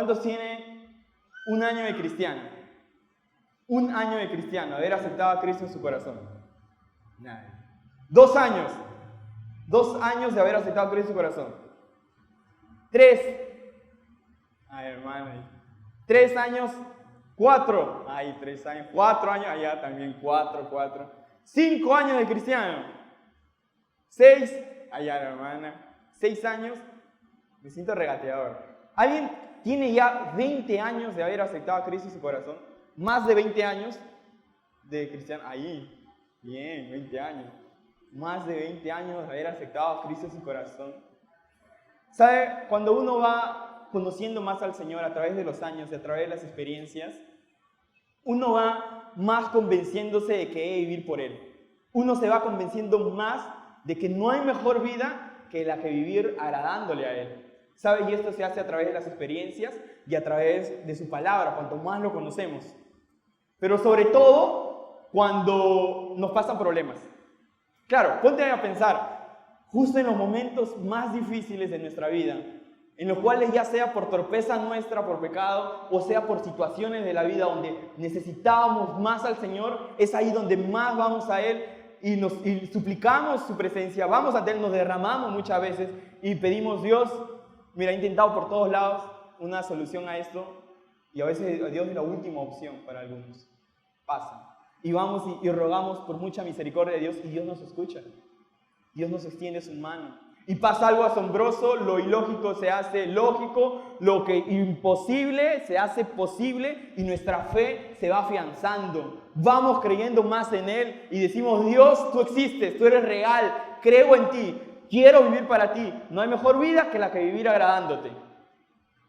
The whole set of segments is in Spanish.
¿cuántos tienen un año de cristiano? Un año de cristiano, haber aceptado a Cristo en su corazón. Nadie. 2 años. 2 años de haber aceptado a Cristo en su corazón. 3. Ay, hermano. 3 años. 4. Ay, 3 años. 4 años. Allá también 4. 5 años de cristiano. 6. Allá, hermana. 6 años. Me siento regateador. ¿Alguien tiene ya 20 años de haber aceptado a Cristo en su corazón? Más de 20 años de cristiano. Ahí. Bien, 20 años. Más de 20 años de haber aceptado a Cristo en su corazón. ¿Sabe? Cuando uno va conociendo más al Señor a través de los años y a través de las experiencias, uno va más convenciéndose de que debe vivir por Él. Uno se va convenciendo más de que no hay mejor vida que la que vivir agradándole a Él. ¿Sabe? Y esto se hace a través de las experiencias y a través de su palabra, cuanto más lo conocemos. Pero sobre todo, cuando nos pasan problemas. Claro, ponte a pensar, justo en los momentos más difíciles de nuestra vida, en los cuales ya sea por torpeza nuestra, por pecado, o sea por situaciones de la vida donde necesitábamos más al Señor, es ahí donde más vamos a Él y suplicamos su presencia, vamos a Él, nos derramamos muchas veces y pedimos, Dios, mira, he intentado por todos lados una solución a esto y a veces Dios es la última opción para algunos. Pasa. Y vamos y rogamos por mucha misericordia de Dios y Dios nos escucha. Dios nos extiende su mano. Y pasa algo asombroso, lo ilógico se hace lógico, lo que imposible se hace posible y nuestra fe se va afianzando. Vamos creyendo más en Él y decimos, Dios, tú existes, tú eres real, creo en ti, quiero vivir para ti. No hay mejor vida que la que vivir agradándote.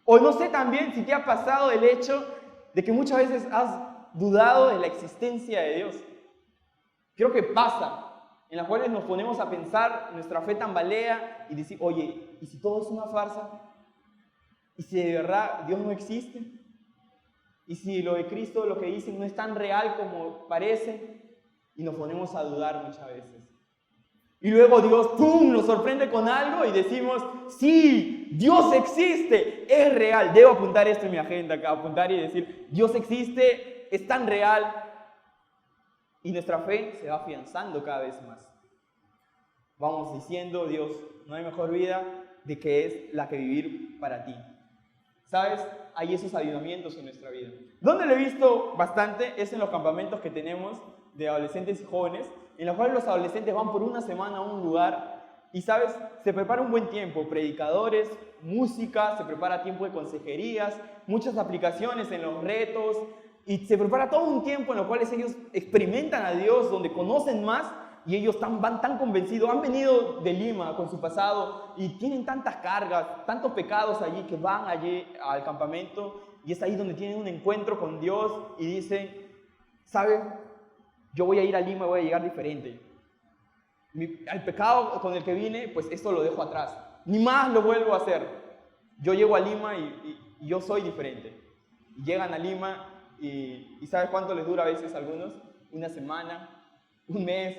O no sé también si te ha pasado el hecho de que muchas veces has dudado de la existencia de Dios. Creo que pasa, en las cuales nos ponemos a pensar, nuestra fe tambalea y decir, oye, ¿y si todo es una farsa? ¿Y si de verdad Dios no existe? ¿Y si lo de Cristo, lo que dicen, no es tan real como parece? Y nos ponemos a dudar muchas veces. Y luego Dios, ¡pum!, nos sorprende con algo y decimos, sí, Dios existe, es real. Debo apuntar esto en mi agenda acá, apuntar y decir, Dios existe, es tan real. Y nuestra fe se va afianzando cada vez más. Vamos diciendo, Dios, no hay mejor vida de que es la que vivir para ti. ¿Sabes? Hay esos avivamientos en nuestra vida. ¿Dónde lo he visto bastante? Es en los campamentos que tenemos de adolescentes y jóvenes, en los cuales los adolescentes van por una semana a un lugar y, ¿sabes? Se prepara un buen tiempo, predicadores, música, se prepara tiempo de consejerías, muchas aplicaciones en los retos y se prepara todo un tiempo en los cuales ellos experimentan a Dios, donde conocen más y ellos van tan convencidos, han venido de Lima con su pasado y tienen tantas cargas, tantos pecados allí que van allí al campamento y es ahí donde tienen un encuentro con Dios y dicen, ¿saben? Yo voy a ir a Lima y voy a llegar diferente. El pecado con el que vine, pues esto lo dejo atrás. Ni más lo vuelvo a hacer. Yo llego a Lima y yo soy diferente. Y llegan a Lima y ¿sabes cuánto les dura a veces a algunos? Una semana, un mes.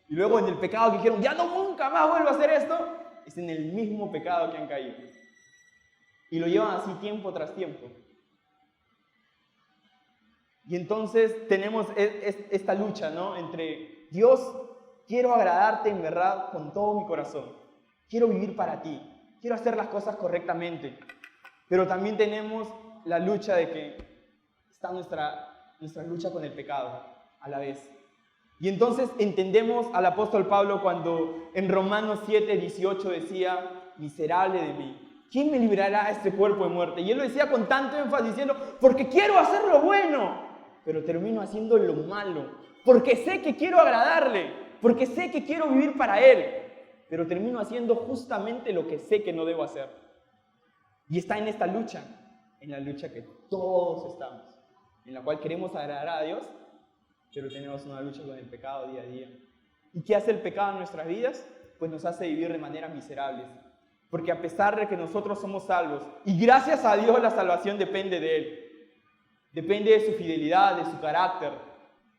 Y luego en el pecado que dijeron, ya no, nunca más vuelvo a hacer esto, es en el mismo pecado que han caído. Y lo llevan así tiempo tras tiempo. Y entonces tenemos esta lucha, ¿no? Entre Dios, quiero agradarte en verdad con todo mi corazón. Quiero vivir para ti. Quiero hacer las cosas correctamente. Pero también tenemos la lucha de que está nuestra lucha con el pecado a la vez. Y entonces entendemos al apóstol Pablo cuando en Romanos 7:18 decía, miserable de mí. ¿Quién me librará de este cuerpo de muerte? Y él lo decía con tanto énfasis diciendo, porque quiero hacer lo bueno, pero termino haciendo lo malo, porque sé que quiero agradarle, porque sé que quiero vivir para Él, pero termino haciendo justamente lo que sé que no debo hacer. Y está en esta lucha, en la lucha que todos estamos, en la cual queremos agradar a Dios, pero tenemos una lucha con el pecado día a día. ¿Y qué hace el pecado en nuestras vidas? Pues nos hace vivir de manera miserable. Porque a pesar de que nosotros somos salvos, y gracias a Dios la salvación depende de Él, depende de su fidelidad, de su carácter,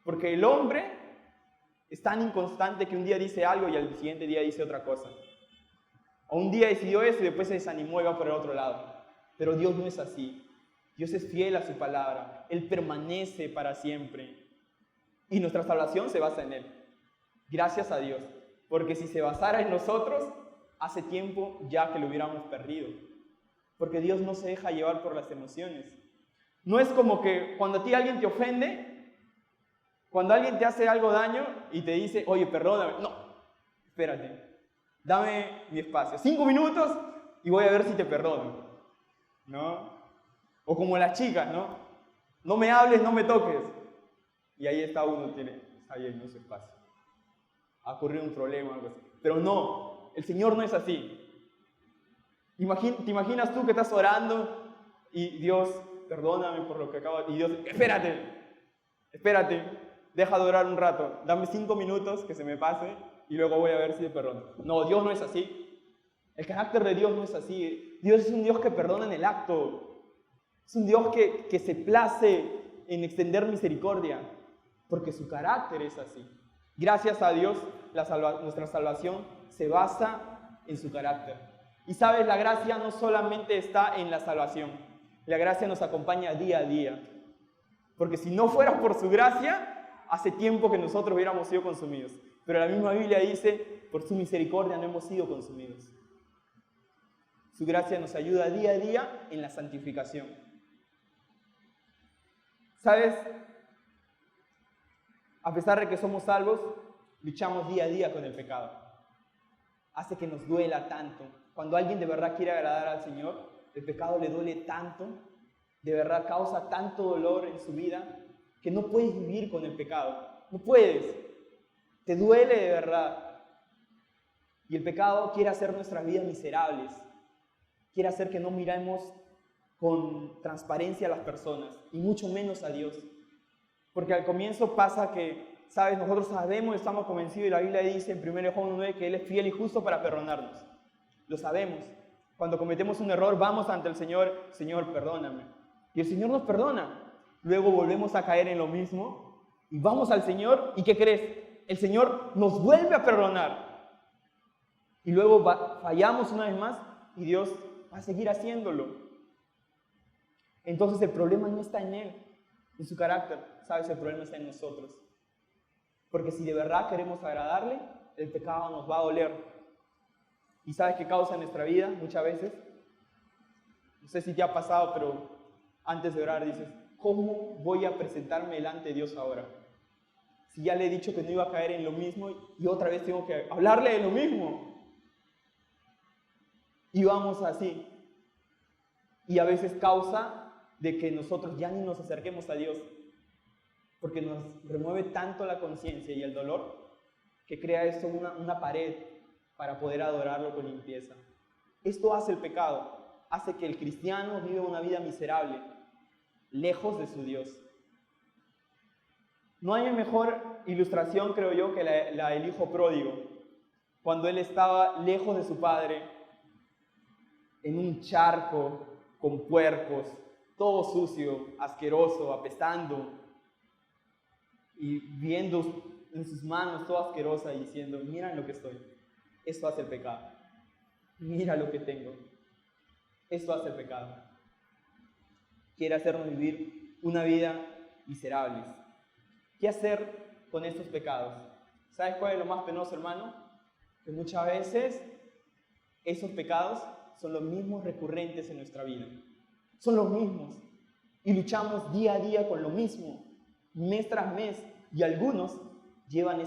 porque el hombre es tan inconstante que un día dice algo y al siguiente día dice otra cosa. O un día decidió eso y después se desanimó y va por el otro lado. Pero Dios no es así. Dios es fiel a su palabra. Él permanece para siempre. Y nuestra salvación se basa en Él. Gracias a Dios. Porque si se basara en nosotros, hace tiempo ya que lo hubiéramos perdido. Porque Dios no se deja llevar por las emociones. No es como que cuando a ti alguien te ofende, cuando alguien te hace algo daño y te dice, oye, perdóname. No, espérate, dame mi espacio. 5 minutos y voy a ver si te perdono. ¿No? O como las chicas, ¿no? No me hables, no me toques. Y ahí está uno, está bien, no su espacio. Ha ocurrido un problema, algo así. Pero no, el Señor no es así. ¿Te imaginas tú que estás orando y Dios, perdóname por lo que acabo de... Y Dios, espérate, deja de orar un rato, dame 5 minutos que se me pase y luego voy a ver si te perdono. No, Dios no es así. El carácter de Dios no es así. Dios es un Dios que perdona en el acto. Es un Dios que se place en extender misericordia, porque su carácter es así. Gracias a Dios, nuestra salvación se basa en su carácter. Y sabes, la gracia no solamente está en la salvación. La gracia nos acompaña día a día. Porque si no fuera por su gracia, hace tiempo que nosotros hubiéramos sido consumidos. Pero la misma Biblia dice, por su misericordia no hemos sido consumidos. Su gracia nos ayuda día a día en la santificación. ¿Sabes? A pesar de que somos salvos, luchamos día a día con el pecado. Hace que nos duela tanto. Cuando alguien de verdad quiere agradar al Señor, el pecado le duele tanto, de verdad causa tanto dolor en su vida, que no puedes vivir con el pecado. No puedes. Te duele de verdad. Y el pecado quiere hacer nuestras vidas miserables. Quiere hacer que no miremos con transparencia a las personas, y mucho menos a Dios. Porque al comienzo pasa que, ¿sabes? Nosotros sabemos, estamos convencidos, y la Biblia dice en 1 Juan 9 que Él es fiel y justo para perdonarnos. Lo sabemos. Cuando cometemos un error, vamos ante el Señor, Señor, perdóname. Y el Señor nos perdona. Luego volvemos a caer en lo mismo, y vamos al Señor, ¿y qué crees? El Señor nos vuelve a perdonar. Y luego fallamos una vez más, y Dios va a seguir haciéndolo. Entonces el problema no está en Él, en su carácter, ¿sabes? El problema está en nosotros. Porque si de verdad queremos agradarle, el pecado nos va a doler. ¿Y sabes qué causa en nuestra vida muchas veces? No sé si te ha pasado, pero antes de orar dices, ¿cómo voy a presentarme delante de Dios ahora? Si ya le he dicho que no iba a caer en lo mismo y otra vez tengo que hablarle de lo mismo. Y vamos así. Y a veces causa de que nosotros ya ni nos acerquemos a Dios, porque nos remueve tanto la conciencia y el dolor, que crea esto una pared para poder adorarlo con limpieza. Esto hace el pecado, hace que el cristiano viva una vida miserable, lejos de su Dios. No hay mejor ilustración, creo yo, que la del hijo pródigo, cuando él estaba lejos de su padre, en un charco con puercos, todo sucio, asqueroso, apestando, y viendo en sus manos toda asquerosa y diciendo, mira en lo que estoy. Esto hace el pecado. Mira lo que tengo. Esto hace el pecado. Quiere hacernos vivir una vida miserable. ¿Qué hacer con estos pecados? ¿Sabes cuál es lo más penoso, hermano? Que muchas veces esos pecados son los mismos recurrentes en nuestra vida. Son los mismos. Y luchamos día a día con lo mismo, mes tras mes. Y algunos llevan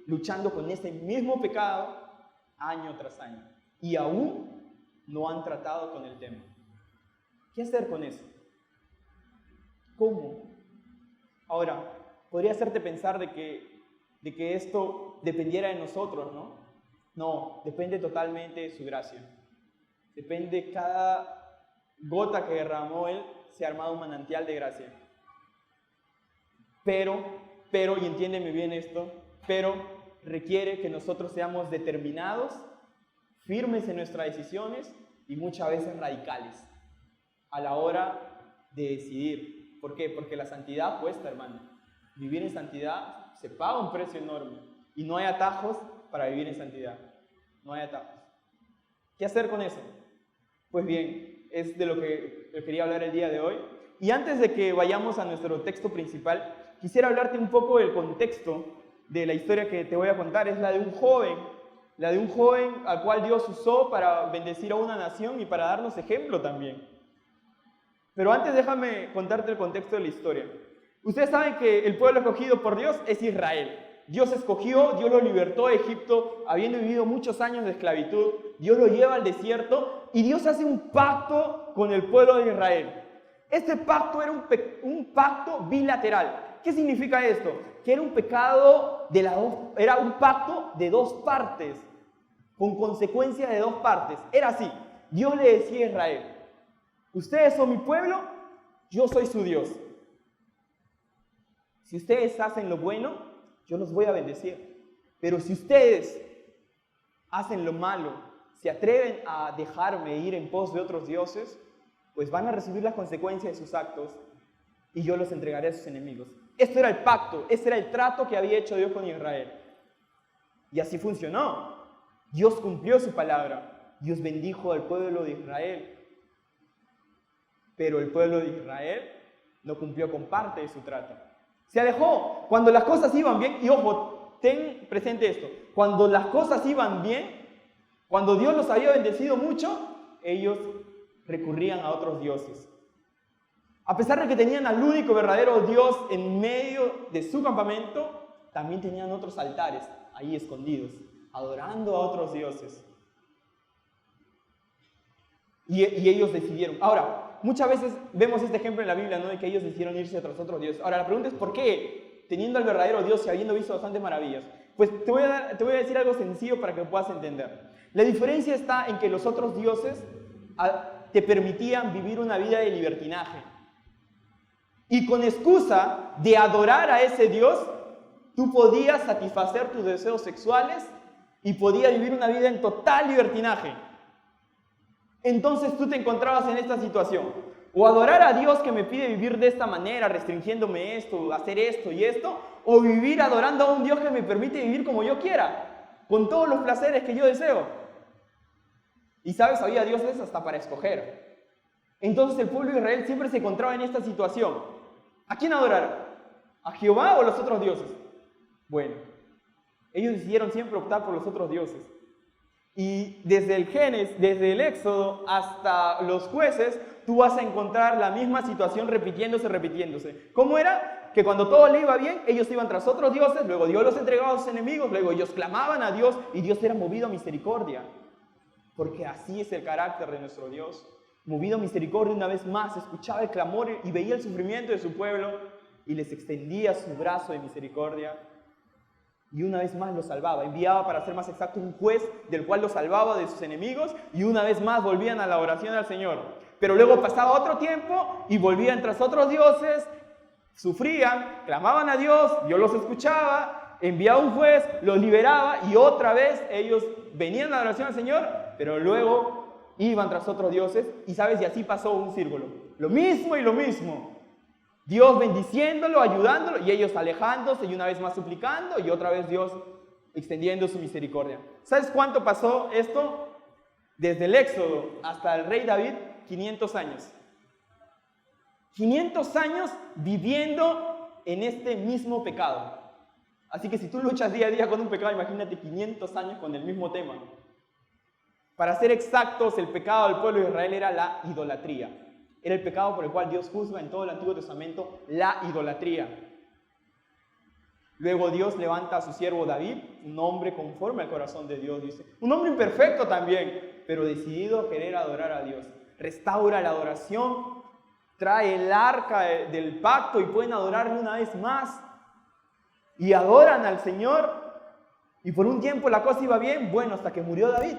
luchando con ese mismo pecado año tras año. Y aún no han tratado con el tema. ¿Qué hacer con eso? ¿Cómo? Ahora, podría hacerte pensar de que esto dependiera de nosotros, ¿no? No, depende totalmente de su gracia. Depende cada gota que derramó Él, se ha armado un manantial de gracia. Pero, y entiéndeme bien esto, pero requiere que nosotros seamos determinados, firmes en nuestras decisiones y muchas veces radicales a la hora de decidir. ¿Por qué? Porque la santidad cuesta, hermano. Vivir en santidad se paga un precio enorme y no hay atajos para vivir en santidad. No hay atajos. ¿Qué hacer con eso? Pues bien, es de lo que quería hablar el día de hoy. Y antes de que vayamos a nuestro texto principal, quisiera hablarte un poco del contexto de la historia que te voy a contar. Es la de un joven al cual Dios usó para bendecir a una nación y para darnos ejemplo también. Pero antes déjame contarte el contexto de la historia. Ustedes saben que el pueblo escogido por Dios es Israel. Dios escogió, Dios lo libertó de Egipto, habiendo vivido muchos años de esclavitud. Dios lo lleva al desierto y Dios hace un pacto con el pueblo de Israel. Este pacto era un pacto bilateral. ¿Qué significa esto? Que era un era un pacto de dos partes, con consecuencias de dos partes. Era así. Dios le decía a Israel: ustedes son mi pueblo, yo soy su Dios. Si ustedes hacen lo bueno, yo los voy a bendecir. Pero si ustedes hacen lo malo, se atreven a dejarme ir en pos de otros dioses, pues van a recibir las consecuencias de sus actos y yo los entregaré a sus enemigos. Esto era el pacto, este era el trato que había hecho Dios con Israel. Y así funcionó. Dios cumplió su palabra. Dios bendijo al pueblo de Israel. Pero el pueblo de Israel no cumplió con parte de su trato. Se alejó. Cuando las cosas iban bien, y ojo, ten presente esto, cuando las cosas iban bien, cuando Dios los había bendecido mucho, ellos recurrían a otros dioses. A pesar de que tenían al único verdadero Dios en medio de su campamento, también tenían otros altares ahí escondidos, adorando a otros dioses. Y ellos decidieron. Ahora, muchas veces vemos este ejemplo en la Biblia, ¿no? De que ellos decidieron irse tras otros dioses. Ahora, la pregunta es ¿por qué? Teniendo al verdadero Dios y habiendo visto bastantes maravillas. Pues te voy a decir algo sencillo para que lo puedas entender. La diferencia está en que los otros dioses te permitían vivir una vida de libertinaje. Y con excusa de adorar a ese Dios, tú podías satisfacer tus deseos sexuales y podías vivir una vida en total libertinaje. Entonces tú te encontrabas en esta situación. O adorar a Dios que me pide vivir de esta manera, restringiéndome esto, hacer esto y esto, o vivir adorando a un Dios que me permite vivir como yo quiera, con todos los placeres que yo deseo. Y sabes, había dioses hasta para escoger. Entonces el pueblo de Israel siempre se encontraba en esta situación. ¿A quién adorar? ¿A Jehová o a los otros dioses? Bueno, ellos decidieron siempre optar por los otros dioses. Y desde el Génesis, desde el Éxodo hasta los Jueces, tú vas a encontrar la misma situación repitiéndose. ¿Cómo era? Que cuando todo le iba bien, ellos iban tras otros dioses, luego Dios los entregaba a sus enemigos, luego ellos clamaban a Dios y Dios era movido a misericordia. Porque así es el carácter de nuestro Dios. Movido a misericordia una vez más, escuchaba el clamor y veía el sufrimiento de su pueblo y les extendía su brazo de misericordia. Y una vez más los salvaba. Enviaba, para ser más exacto, un juez del cual los salvaba de sus enemigos y una vez más volvían a la oración al Señor. Pero luego pasaba otro tiempo y volvían tras otros dioses, sufrían, clamaban a Dios, Dios los escuchaba, enviaba un juez, los liberaba y otra vez ellos venían a la oración al Señor, pero luego iban tras otros dioses y sabes, y así pasó un círculo. Lo mismo y lo mismo. Dios bendiciéndolo, ayudándolo y ellos alejándose y una vez más suplicando y otra vez Dios extendiendo su misericordia. ¿Sabes cuánto pasó esto? Desde el Éxodo hasta el rey David, 500 años. 500 años viviendo en este mismo pecado. Así que si tú luchas día a día con un pecado, imagínate 500 años con el mismo tema. Para ser exactos, el pecado del pueblo de Israel era la idolatría. Era el pecado por el cual Dios juzga en todo el Antiguo Testamento, la idolatría. Luego Dios levanta a su siervo David, un hombre conforme al corazón de Dios, dice. Un hombre imperfecto también, pero decidido a querer adorar a Dios. Restaura la adoración, trae el arca del pacto y pueden adorarle una vez más. Y adoran al Señor. Y por un tiempo la cosa iba bien, bueno, hasta que murió David.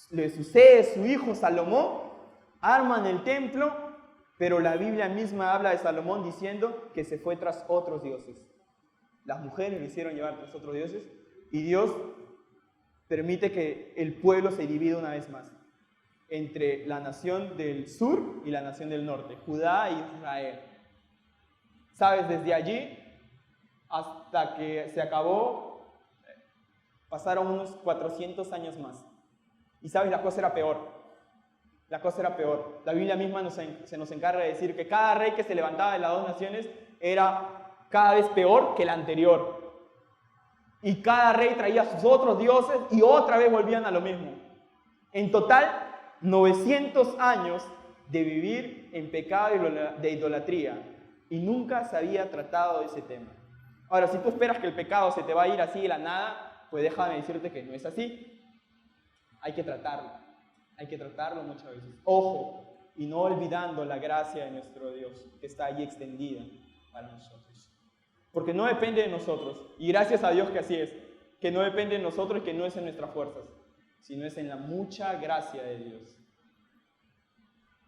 Le sucede su hijo Salomón, arman el templo, pero la Biblia misma habla de Salomón diciendo que se fue tras otros dioses. Las mujeres lo hicieron llevar tras otros dioses y Dios permite que el pueblo se divida una vez más entre la nación del sur y la nación del norte, Judá e Israel. ¿Sabes? Desde allí hasta que se acabó, pasaron unos 400 años más. Y sabes, la cosa era peor. la cosa era peor. La Biblia misma se nos encarga de decir que cada rey que se levantaba de las dos naciones era cada vez peor que el anterior. Y cada rey traía sus otros dioses y otra vez volvían a lo mismo. En total, 900 años de vivir en pecado de idolatría. Y nunca se había tratado de ese tema. Ahora, si tú esperas que el pecado se te va a ir así de la nada, pues déjame decirte que no es así. Hay que tratarlo. Hay que tratarlo muchas veces. Ojo, y no olvidando la gracia de nuestro Dios, que está ahí extendida para nosotros. Porque no depende de nosotros. Y gracias a Dios que así es. Que no depende de nosotros y que no es en nuestras fuerzas, sino es en la mucha gracia de Dios.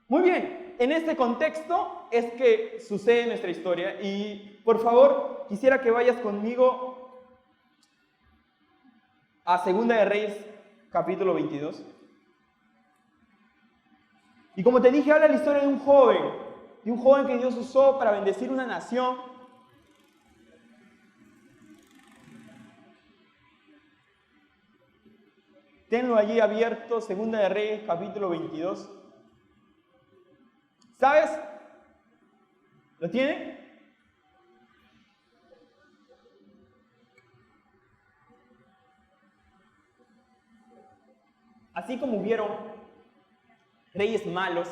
Muy bien, en este contexto es que sucede nuestra historia. Y por favor, quisiera que vayas conmigo a Segunda de Reyes, capítulo 22. Y como te dije, habla la historia de un joven que Dios usó para bendecir una nación. Tenlo allí abierto, Segunda de Reyes, capítulo 22. ¿Sabes? ¿Lo tiene? Así como hubieron reyes malos,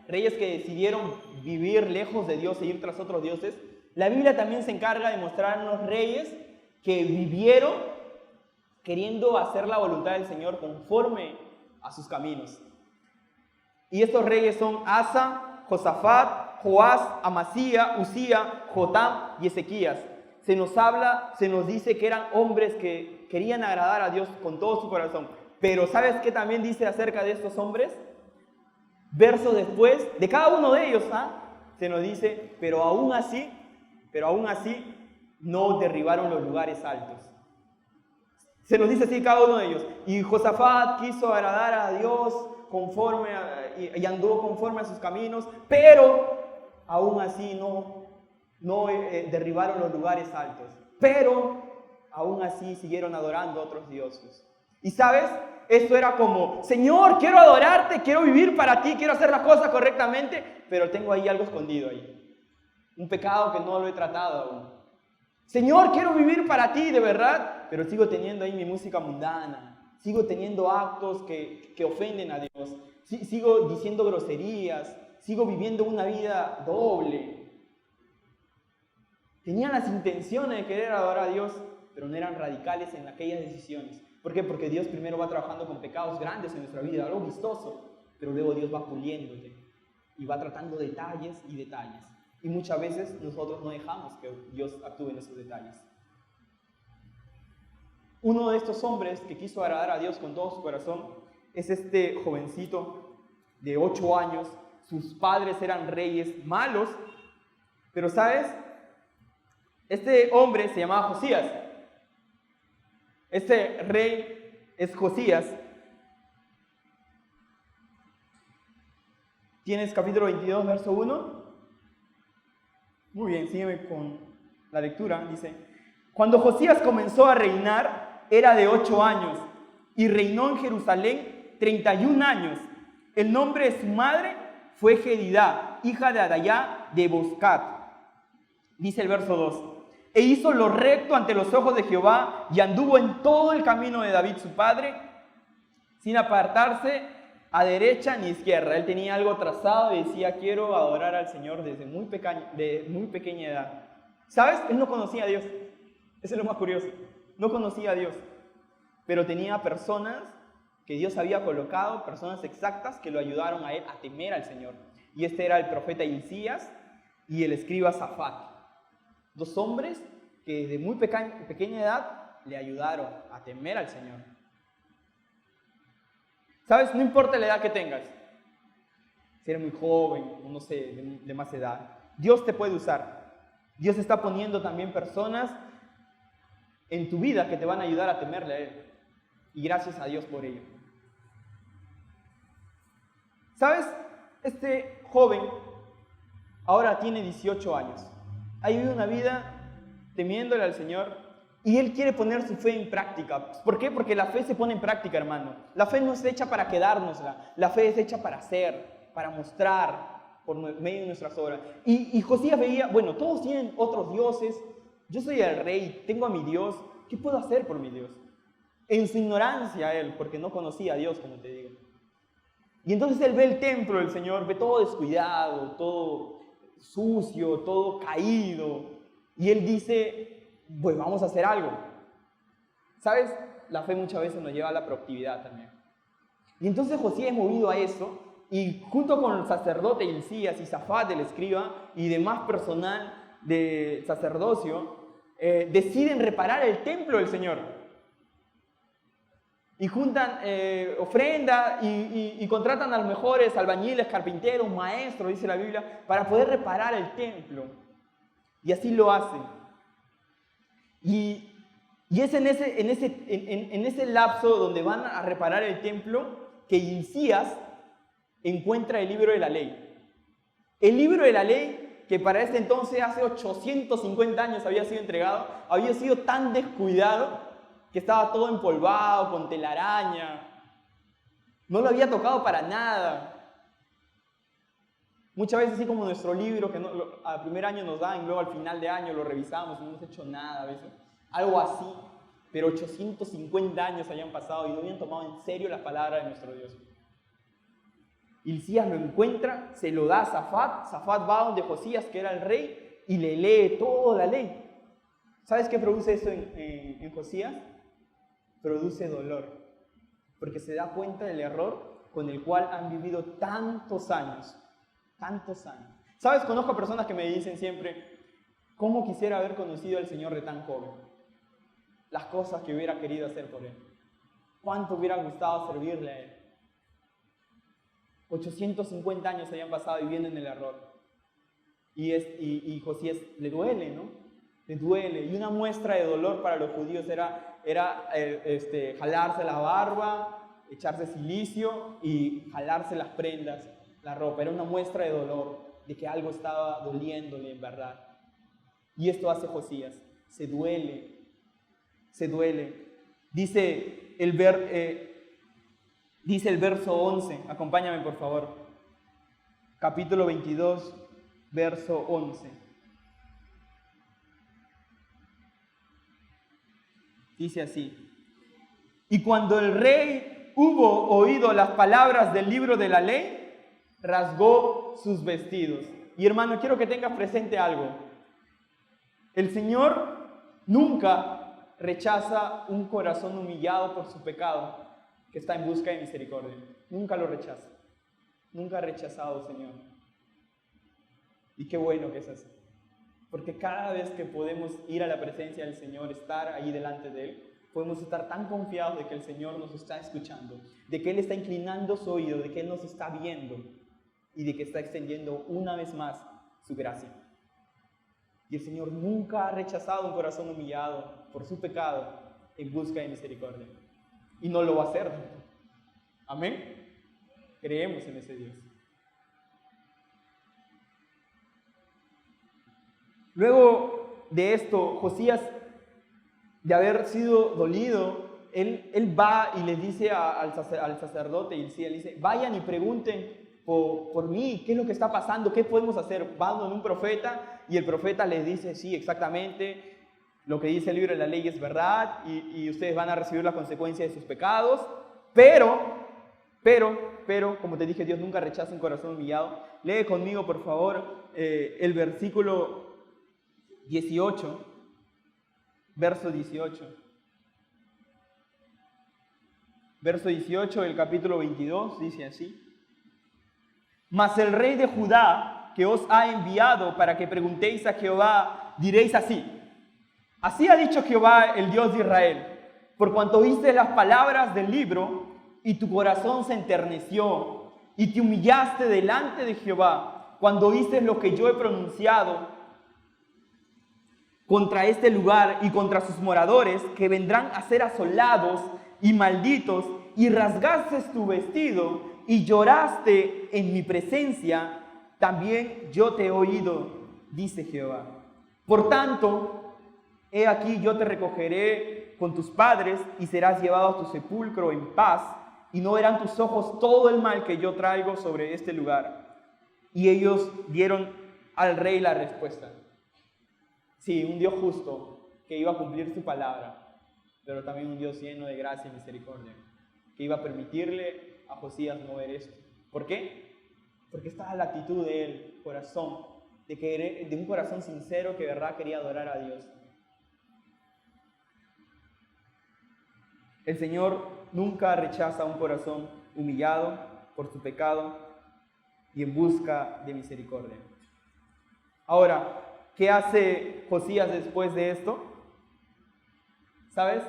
reyes que decidieron vivir lejos de Dios e ir tras otros dioses, la Biblia también se encarga de mostrarnos reyes que vivieron queriendo hacer la voluntad del Señor conforme a sus caminos. Y estos reyes son Asa, Josafat, Joás, Amasía, Usía, Jotam y Ezequías. Se nos dice que eran hombres que querían agradar a Dios con todo su corazón. Pero ¿sabes qué también dice acerca de estos hombres? Versos después, de cada uno de ellos, se nos dice, pero aún así, no derribaron los lugares altos. Se nos dice así cada uno de ellos. Y Josafat quiso agradar a Dios y anduvo conforme a sus caminos, pero aún así no derribaron los lugares altos. Pero aún así siguieron adorando a otros dioses. Y ¿sabes? Esto era como, Señor, quiero adorarte, quiero vivir para ti, quiero hacer las cosas correctamente, pero tengo ahí algo escondido ahí. Un pecado que no lo he tratado aún. Señor, quiero vivir para ti, de verdad, pero sigo teniendo ahí mi música mundana. Sigo teniendo actos que ofenden a Dios. Sigo diciendo groserías. Sigo viviendo una vida doble. Tenían las intenciones de querer adorar a Dios, pero no eran radicales en aquellas decisiones. ¿Por qué? Porque Dios primero va trabajando con pecados grandes en nuestra vida, algo vistoso, pero luego Dios va puliéndote y va tratando detalles y detalles. Y muchas veces nosotros no dejamos que Dios actúe en esos detalles. Uno de estos hombres que quiso agradar a Dios con todo su corazón es este jovencito de 8 años. Sus padres eran reyes malos, pero ¿sabes? Este hombre se llamaba Josías. Este rey es Josías. ¿Tienes capítulo 22, verso 1? Muy bien, sígueme con la lectura. Dice, cuando Josías comenzó a reinar, era de 8 años y reinó en Jerusalén 31 años. El nombre de su madre fue Jedidá, hija de Adayá de Boscat. Dice el verso 2. E hizo lo recto ante los ojos de Jehová y anduvo en todo el camino de David su padre, sin apartarse a derecha ni izquierda. Él tenía algo trazado y decía, quiero adorar al Señor desde muy pequeña edad. ¿Sabes? Él no conocía a Dios. Eso es lo más curioso. No conocía a Dios. Pero tenía personas que Dios había colocado, personas exactas que lo ayudaron a él a temer al Señor. Y este era el profeta Hilcías y el escriba Safat. 2 hombres que desde muy pequeña edad le ayudaron a temer al Señor. ¿Sabes? No importa la edad que tengas. Si eres muy joven, no sé, de más edad. Dios te puede usar. Dios está poniendo también personas en tu vida que te van a ayudar a temerle a Él. Y gracias a Dios por ello. ¿Sabes? Este joven ahora tiene 18 años. Ha vivido una vida temiéndole al Señor, Y él quiere poner su fe en práctica. ¿Por qué? Porque la fe se pone en práctica, hermano. La fe no es hecha para quedárnosla. La fe es hecha para hacer, para mostrar por medio de nuestras obras. Y Josías veía, bueno, todos tienen otros dioses. Yo soy el rey, tengo a mi Dios. ¿Qué puedo hacer por mi Dios? En su ignorancia él, porque no conocía a Dios, como te digo. Y entonces él ve el templo del Señor, ve todo descuidado, todo sucio, todo caído. Y él dice, pues vamos a hacer algo. ¿Sabes? La fe muchas veces nos lleva a la proactividad también. Y entonces Josías es movido a eso, y junto con el sacerdote Hilcías y Safat, el escriba, y demás personal de sacerdocio, deciden reparar el templo del Señor. Y juntan ofrenda y contratan a los mejores albañiles, carpinteros, maestros, dice la Biblia, para poder reparar el templo. Y así lo hacen. Y es en ese lapso donde van a reparar el templo que Hilcías encuentra el libro de la ley. El libro de la ley, que para este entonces, hace 850 años había sido entregado, había sido tan descuidado que estaba todo empolvado, con telaraña. No lo había tocado para nada. Muchas veces, así como nuestro libro, que al primer año nos dan y luego al final de año lo revisamos y no hemos hecho nada a veces. Algo así. Pero 850 años habían pasado y no habían tomado en serio las palabras de nuestro Dios. Hilcías lo encuentra, se lo da a Safat. Safat va donde Josías, que era el rey, y le lee toda la ley. ¿Sabes qué produce eso en Josías? Produce dolor, porque se da cuenta del error con el cual han vivido tantos años. ¿Sabes? Conozco personas que me dicen siempre, ¿cómo quisiera haber conocido al Señor de tan joven? Las cosas que hubiera querido hacer por Él. ¿Cuánto hubiera gustado servirle a Él? 850 años habían pasado viviendo en el error. Y Josías le duele, ¿no? Le duele. Y una muestra de dolor para los judíos era jalarse la barba, echarse silicio y jalarse las prendas, la ropa. Era una muestra de dolor, de que algo estaba doliéndole en verdad. Y esto hace Josías. Se duele. Dice el verso 11. Acompáñame, por favor. Capítulo 22, verso 11. Dice así: y cuando el rey hubo oído las palabras del libro de la ley, rasgó sus vestidos. Y hermano, quiero que tengas presente algo. El Señor nunca rechaza un corazón humillado por su pecado, que está en busca de misericordia. Nunca lo rechaza. Nunca ha rechazado, Señor. Y qué bueno que es así. Porque cada vez que podemos ir a la presencia del Señor, estar ahí delante de Él, podemos estar tan confiados de que el Señor nos está escuchando, de que Él está inclinando su oído, de que Él nos está viendo y de que está extendiendo una vez más su gracia. Y el Señor nunca ha rechazado un corazón humillado por su pecado en busca de misericordia. Y no lo va a hacer. Amén. Creemos en ese Dios. Luego de esto, Josías, de haber sido dolido, él va y le dice al sacerdote Hilcías, le dice, vayan y pregunten por mí, qué es lo que está pasando, qué podemos hacer. Van con un profeta y el profeta les dice, sí, exactamente, lo que dice el libro de la ley es verdad y ustedes van a recibir las consecuencias de sus pecados, pero, como te dije, Dios nunca rechaza un corazón humillado. Lee conmigo, por favor, el versículo 18, verso 18. Verso 18 del capítulo 22 dice así: mas el rey de Judá, que os ha enviado para que preguntéis a Jehová, diréis así: así ha dicho Jehová, el Dios de Israel, por cuanto oíste las palabras del libro y tu corazón se enterneció y te humillaste delante de Jehová cuando oíste lo que yo he pronunciado contra este lugar y contra sus moradores, que vendrán a ser asolados y malditos, y rasgaste tu vestido y lloraste en mi presencia, también yo te he oído, dice Jehová. Por tanto, he aquí yo te recogeré con tus padres y serás llevado a tu sepulcro en paz y no verán tus ojos todo el mal que yo traigo sobre este lugar. Y ellos dieron al rey la respuesta. Sí, un Dios justo que iba a cumplir su palabra, pero también un Dios lleno de gracia y misericordia, que iba a permitirle a Josías no ver esto. ¿Por qué? Porque estaba la actitud del corazón, de un corazón sincero que de verdad quería adorar a Dios. El Señor nunca rechaza un corazón humillado por su pecado y en busca de misericordia. Ahora, ¿qué hace Josías después de esto? ¿Sabes?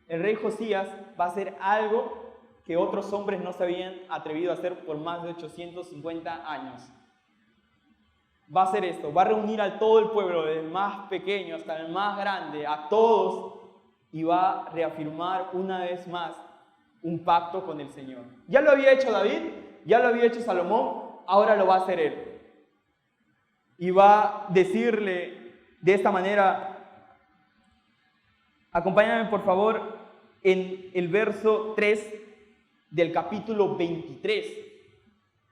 El rey Josías va a hacer algo que otros hombres no se habían atrevido a hacer por más de 850 años. Va a hacer esto, va a reunir a todo el pueblo, desde el más pequeño hasta el más grande, a todos, y va a reafirmar una vez más un pacto con el Señor. Ya lo había hecho David, ya lo había hecho Salomón, ahora lo va a hacer él. Y va a decirle de esta manera, acompáñame por favor en el verso 3 del capítulo 23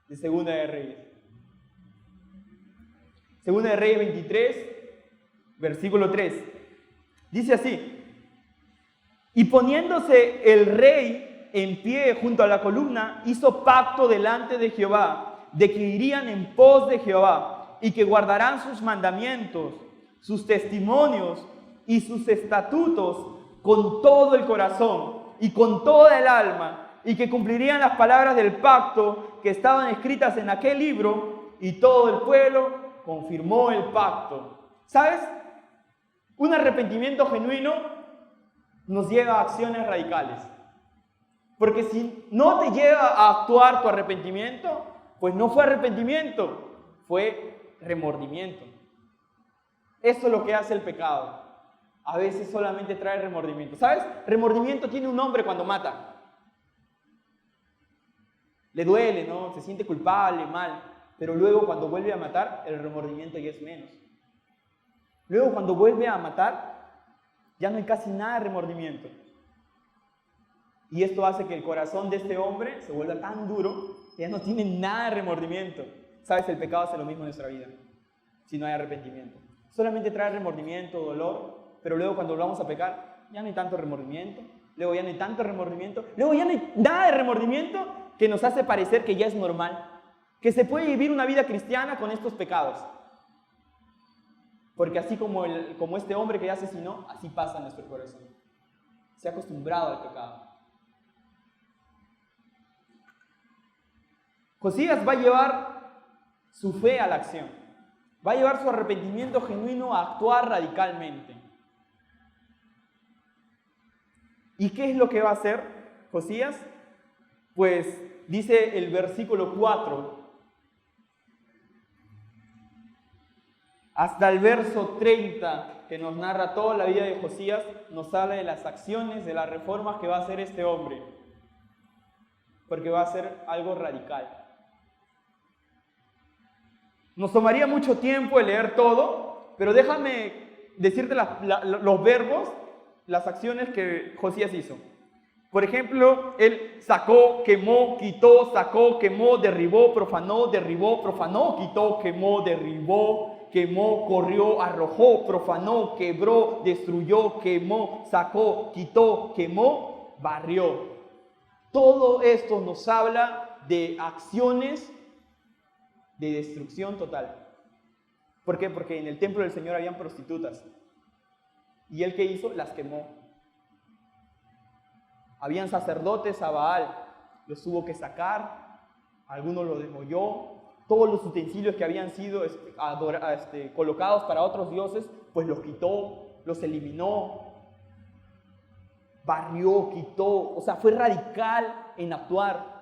de Segunda de Reyes. Segunda de Reyes 23, versículo 3. Dice así: y poniéndose el rey en pie junto a la columna, hizo pacto delante de Jehová, de que irían en pos de Jehová, y que guardarán sus mandamientos, sus testimonios y sus estatutos con todo el corazón y con toda el alma, y que cumplirían las palabras del pacto que estaban escritas en aquel libro, y todo el pueblo confirmó el pacto. ¿Sabes? Un arrepentimiento genuino nos lleva a acciones radicales. Porque si no te lleva a actuar tu arrepentimiento, pues no fue arrepentimiento, fue remordimiento. Esto es lo que hace el pecado. A veces solamente trae remordimiento. ¿Sabes? Remordimiento tiene un nombre cuando mata. Le duele, ¿no? Se siente culpable, mal. Pero luego cuando vuelve a matar, el remordimiento ya es menos. Luego cuando vuelve a matar, ya no hay casi nada de remordimiento. Y esto hace que el corazón de este hombre se vuelva tan duro que ya no tiene nada de remordimiento. ¿Sabes? El pecado hace lo mismo en nuestra vida, si no hay arrepentimiento. Solamente trae remordimiento, dolor, pero luego cuando volvamos a pecar, ya no hay tanto remordimiento, luego ya no hay tanto remordimiento, luego ya no hay nada de remordimiento que nos hace parecer que ya es normal, que se puede vivir una vida cristiana con estos pecados. Porque así como este hombre que ya asesinó, así pasa en nuestro corazón. Se ha acostumbrado al pecado. Josías va a llevar su fe a la acción. Va a llevar su arrepentimiento genuino a actuar radicalmente. ¿Y qué es lo que va a hacer Josías? Pues dice el versículo 4 hasta el verso 30, que nos narra toda la vida de Josías, nos habla de las acciones, de las reformas que va a hacer este hombre. Porque va a hacer algo radical. Nos tomaría mucho tiempo el leer todo, pero déjame decirte los verbos, las acciones que Josías hizo. Por ejemplo, él sacó, quemó, quitó, sacó, quemó, derribó, profanó, quitó, quemó, derribó, quemó, corrió, arrojó, profanó, quebró, destruyó, quemó, sacó, quitó, quemó, barrió. Todo esto nos habla de acciones de destrucción total. ¿Por qué? Porque en el templo del Señor habían prostitutas. ¿Y él qué hizo? Las quemó. Habían sacerdotes a Baal, los tuvo que sacar, algunos los degolló, todos los utensilios que habían sido colocados para otros dioses, pues los quitó, los eliminó, barrió, quitó, o sea, fue radical en actuar,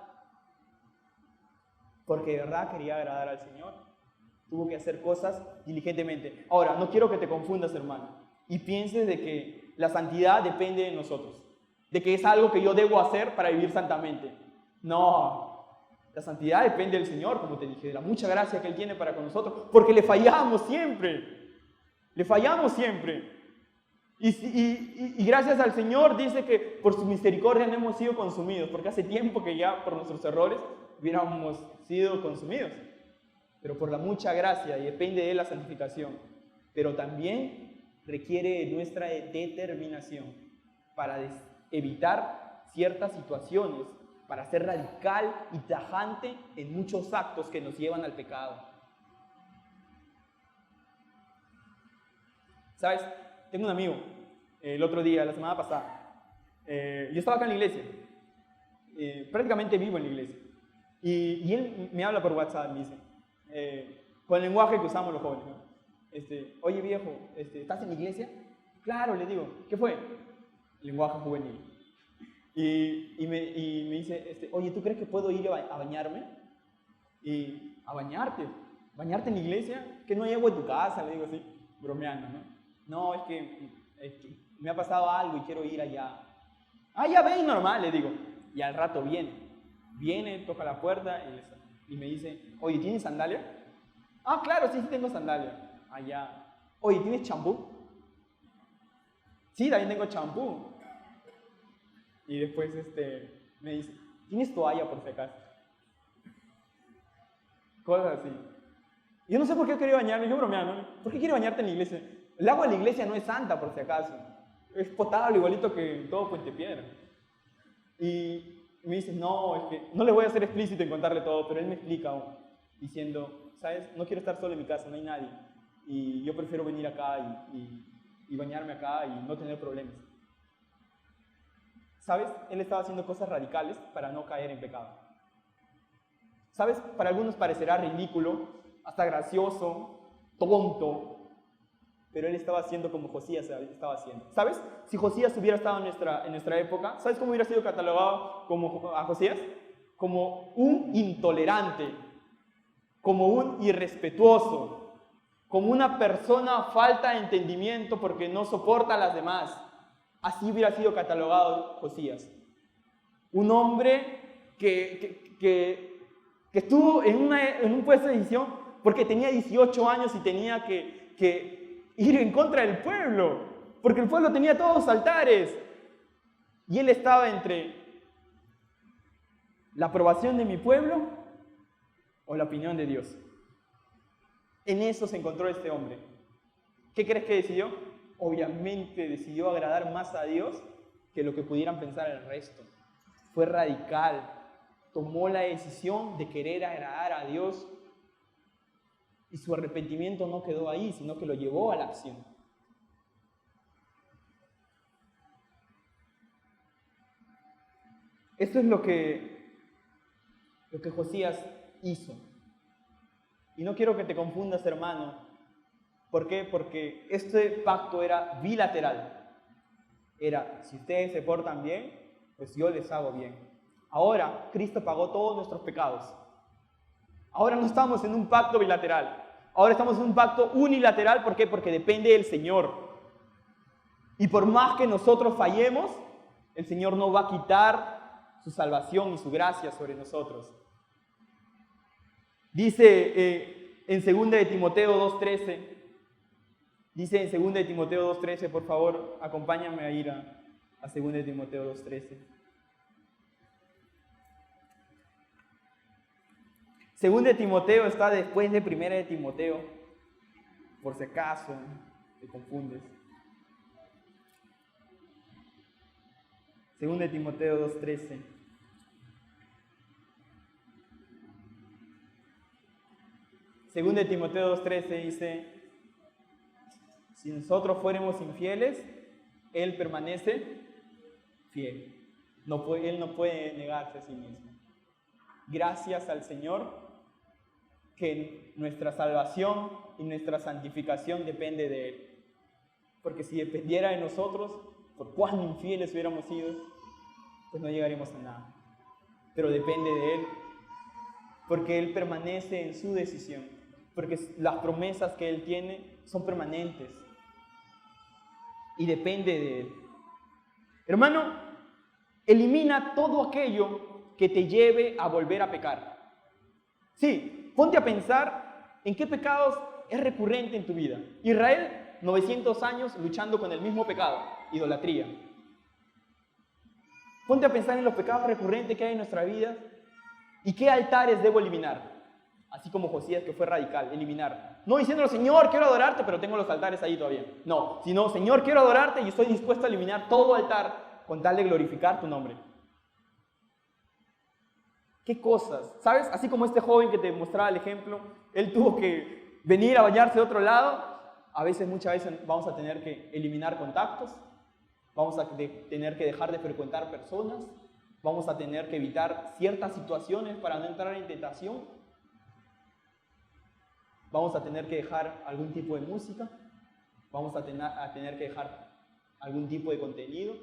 porque de verdad quería agradar al Señor. Tuvo que hacer cosas diligentemente. Ahora, no quiero que te confundas, hermano, y pienses de que la santidad depende de nosotros, de que es algo que yo debo hacer para vivir santamente. No, la santidad depende del Señor, como te dije, de la mucha gracia que Él tiene para con nosotros, porque le fallamos siempre. Le fallamos siempre. Y gracias al Señor dice que por su misericordia no hemos sido consumidos, porque hace tiempo que ya por nuestros errores hubiéramos sido consumidos. Pero por la mucha gracia, y depende de la santificación, pero también requiere nuestra determinación para evitar ciertas situaciones, para ser radical y tajante en muchos actos que nos llevan al pecado. ¿Sabes? Tengo un amigo, el otro día, la semana pasada, yo estaba acá en la iglesia, prácticamente vivo en la iglesia, y él me habla por WhatsApp, me dice, con el lenguaje que usamos los jóvenes, ¿no? Oye viejo, ¿estás en la iglesia? Claro, le digo, ¿qué fue? Lenguaje juvenil. Y me dice, oye, ¿tú crees que puedo ir a bañarme? Y a bañarte en la iglesia, que no hay agua en tu casa, le digo así, bromeando, ¿no? No, es que me ha pasado algo y quiero ir allá. Ah, ya ven, normal, le digo. Y al rato viene, toca la puerta y me dice, oye, ¿tienes sandalia? Ah, claro, sí tengo sandalia. Allá. Oye, ¿tienes champú? Sí, también tengo champú. Y después me dice, ¿tienes toalla por si acaso? Cosas así. Yo no sé por qué quería bañarme, yo bromeando, ¿no? ¿Por qué quiere bañarte en la iglesia? El agua de la iglesia no es santa, por si acaso. Es potable, igualito que todo Puente Piedra. Y me dice, no, es que no le voy a hacer explícito en contarle todo, pero él me explica diciendo, ¿sabes? No quiero estar solo en mi casa, no hay nadie. Y yo prefiero venir acá y bañarme acá y no tener problemas. ¿Sabes? Él estaba haciendo cosas radicales para no caer en pecado. ¿Sabes? Para algunos parecerá ridículo, hasta gracioso, tonto, pero él estaba haciendo como Josías estaba haciendo. ¿Sabes? Si Josías hubiera estado en nuestra época, ¿sabes cómo hubiera sido catalogado a Josías? Como un intolerante, como un irrespetuoso, como una persona falta de entendimiento porque no soporta a las demás. Así hubiera sido catalogado Josías. Un hombre que estuvo en un puesto de decisión porque tenía 18 años y tenía que ir en contra del pueblo, porque el pueblo tenía todos los altares. Y él estaba entre la aprobación de mi pueblo o la opinión de Dios. En eso se encontró este hombre. ¿Qué crees que decidió? Obviamente decidió agradar más a Dios que lo que pudieran pensar el resto. Fue radical, tomó la decisión de querer agradar a Dios y su arrepentimiento no quedó ahí, sino que lo llevó a la acción. Esto es lo que Josías hizo. Y no quiero que te confundas, hermano. ¿Por qué? Porque este pacto era bilateral. Era, si ustedes se portan bien, pues yo les hago bien. Ahora, Cristo pagó todos nuestros pecados. Ahora no estamos en un pacto bilateral. Ahora estamos en un pacto unilateral. ¿Por qué? Porque depende del Señor. Y por más que nosotros fallemos, el Señor no va a quitar su salvación y su gracia sobre nosotros. Dice en 2 de Timoteo 2:13, dice en 2 de Timoteo 2:13, por favor, acompáñame a ir a 2 de Timoteo 2:13. 2 de Timoteo está después de 1 de Timoteo, por si acaso te confundes. 2 de Timoteo 2:13. Según de Timoteo 2:13 dice, si nosotros fuéramos infieles, Él permanece fiel. Él no puede negarse a sí mismo. Gracias al Señor que nuestra salvación y nuestra santificación depende de Él. Porque si dependiera de nosotros, por cuán infieles hubiéramos sido, pues no llegaríamos a nada. Pero depende de Él, porque Él permanece en su decisión. Porque las promesas que Él tiene son permanentes y depende de Él. Hermano, elimina todo aquello que te lleve a volver a pecar. Sí, ponte a pensar en qué pecados es recurrente en tu vida. Israel 900 años luchando con el mismo pecado, idolatría. Ponte a pensar en los pecados recurrentes que hay en nuestra vida y qué altares debo eliminar. Así como Josías, que fue radical, eliminar. No diciéndole, Señor, quiero adorarte, pero tengo los altares ahí todavía. No, sino, Señor, quiero adorarte y estoy dispuesto a eliminar todo altar con tal de glorificar tu nombre. ¿Qué cosas? ¿Sabes? Así como este joven que te mostraba el ejemplo, él tuvo que venir a bañarse de otro lado. Muchas veces vamos a tener que eliminar contactos, vamos a tener que dejar de frecuentar personas, vamos a tener que evitar ciertas situaciones para no entrar en tentación, vamos a tener que dejar algún tipo de música, vamos a tener que dejar algún tipo de contenido,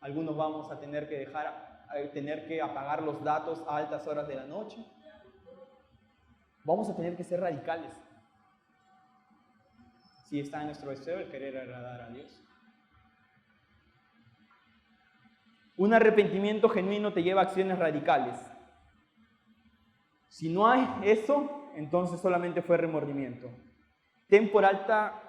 algunos vamos a tener que apagar los datos a altas horas de la noche. Vamos a tener que ser radicales si está en nuestro deseo el querer agradar a Dios. Un arrepentimiento genuino te lleva a acciones radicales. Si no hay eso, entonces solamente fue remordimiento. Ten por alta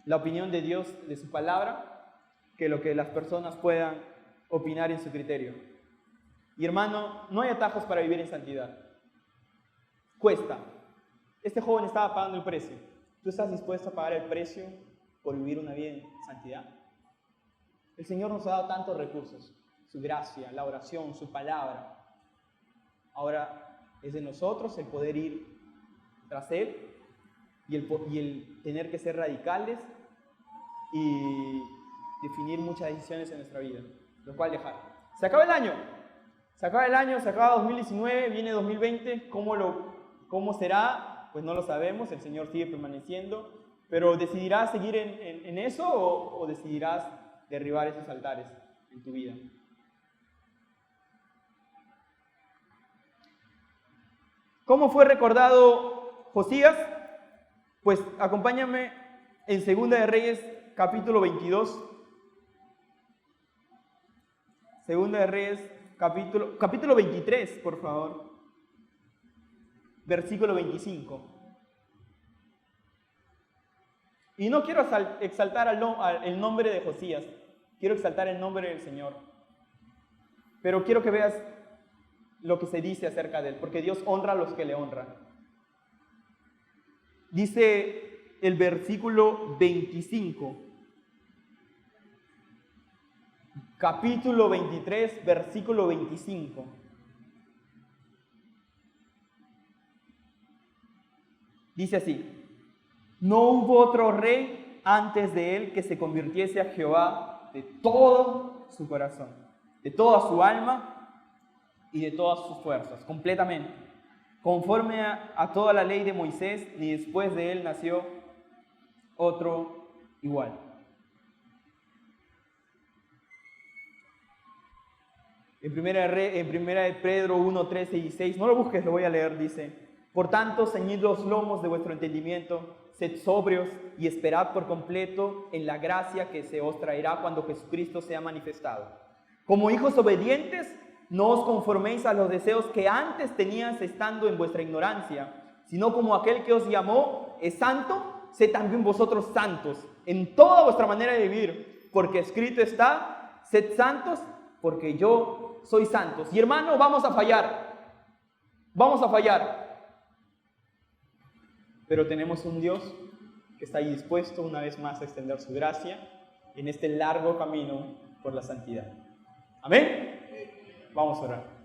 la opinión de Dios, de su palabra, que lo que las personas puedan opinar en su criterio. Y hermano, no hay atajos para vivir en santidad. Cuesta. Este joven estaba pagando el precio. ¿Tú estás dispuesto a pagar el precio por vivir una vida en santidad? El Señor nos ha dado tantos recursos. Su gracia, la oración, su palabra. Ahora es de nosotros el poder ir tras Él y el tener que ser radicales y definir muchas decisiones en nuestra vida, lo cual dejar. Se acaba el año, se acaba 2019, viene 2020, ¿cómo será? Pues no lo sabemos, el Señor sigue permaneciendo, pero ¿decidirás seguir en eso o decidirás derribar esos altares en tu vida? ¿Cómo fue recordado Josías? Pues acompáñame en Segunda de Reyes, capítulo 22. Segunda de Reyes, capítulo 23, por favor. Versículo 25. Y no quiero exaltar el nombre de Josías, quiero exaltar el nombre del Señor. Pero quiero que veas lo que se dice acerca de él, porque Dios honra a los que le honran. Dice el versículo 25, capítulo 23, versículo 25. Dice así: no hubo otro rey antes de él que se convirtiese a Jehová de todo su corazón, de toda su alma y de todas sus fuerzas, completamente, conforme a toda la ley de Moisés, ni después de él nació otro igual. En primera de Pedro 1, 13 y 16, no lo busques, lo voy a leer, dice: por tanto, ceñid los lomos de vuestro entendimiento, sed sobrios y esperad por completo en la gracia que se os traerá cuando Jesucristo sea manifestado. Como hijos obedientes, no os conforméis a los deseos que antes teníais estando en vuestra ignorancia, sino como aquel que os llamó es santo, sed también vosotros santos en toda vuestra manera de vivir, porque escrito está: sed santos, porque yo soy santos. Y hermano, vamos a fallar, pero tenemos un Dios que está ahí dispuesto una vez más a extender su gracia en este largo camino por la santidad. Amén. Vamos a orar.